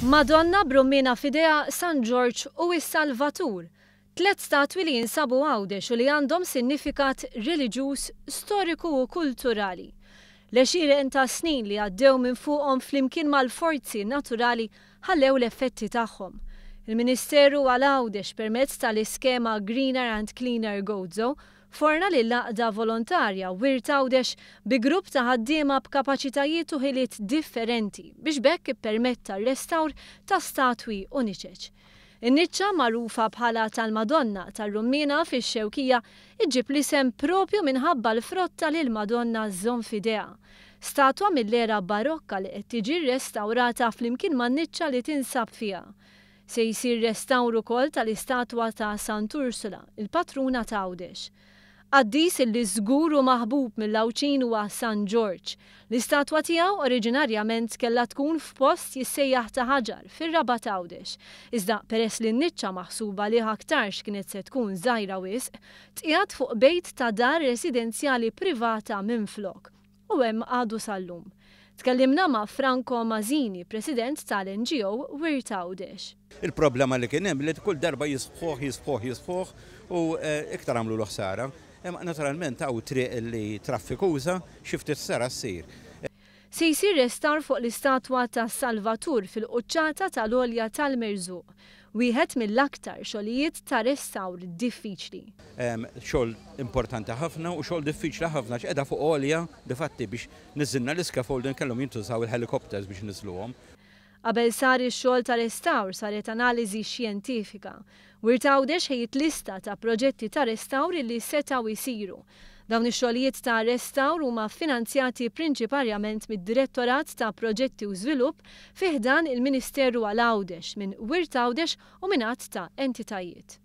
Madonna brummina fidea San George u is-Salvatur, tliet statwi li jinsabu għawdex u li għandhom sinifikat reliġjuż, storiku u kulturali. L-20 ta' snin li għaddew minn fuqhom flimkien mal-forzi naturali ħallew l-effetti tagħhom. Il-Ministeru għal għawdex permezz tal-iskema Greener and Cleaner Gozo forna li laqda volontarja Wirt Għawdex bi grupp ta' ħaddiema b'kapaċitajiet u ħiliet differenti biex bekk ippermetta r-restawr ta' statwi uniċeċ. In-niċċa magħrufa bħala tal-Madonna tar-Rummina fix-Xewkija iġġib l-isem propju minħabba l-frotta li l-Madonna żżomm f'idejha. Statwa mill-era barokka li qed tiġi rrestawrata flimkien man-niċċa li tinsab fiha. Se jsir restawru wkoll tal-istatwa ta' Sant'Ursula, il-patruna ta' Għawdex. Qaddis illi żgur u maħbub mill-Lawċin huwa San George. L-istatwa tiegħu oriġinarjament kellha tkun f'post jissejjaħ ta' ħaġar fir-Raba ta' Għawdex. Iżda peress li n-niċċa maħsuba li aktarx kienet se tkun żgħira wisq, tqiegħed fuq bejt ta' dar residenzjali privata minflok. U hemm għadu sal-lum. Tkellimna ma' Franco Mazzini, president tal-NGO Wirt Għawdex. Il-problema li kien hemm li kull darba jisħuħ u iktar għamlu l-ħsara. Naturalment għaw triq li traffikuża xi ftit sara ssir. Se jsir restawr fuq l-istatwa ta' Salvatur fil-quċċata tal-Olja tal-Merżuq, wieħed mill-aktar xogħlijiet ta' restawr diffiċli. Xogħol importanti ħafna u xogħol diffiċli ħafna x'qiegħda fuq Olja difatti biex niżilna l-iskaffolding kellhom jintużaw il-helikopters biex niżluhom. Qabel sar ix-xogħol ta' restawr saret analiżi xjentifika. Wirt Għawdex ħejjit lista ta' proġetti ta' restawr li setgħu jsiru. Dawn ix-xogħlijiet ta' restawr huma finanzjati prinċipalment mid-Direttorat ta' Proġetti u Żvilupp fih dan il-Ministeru għal Għawdex minn Wirt Għawdex u minn għadd ta' entitajiet.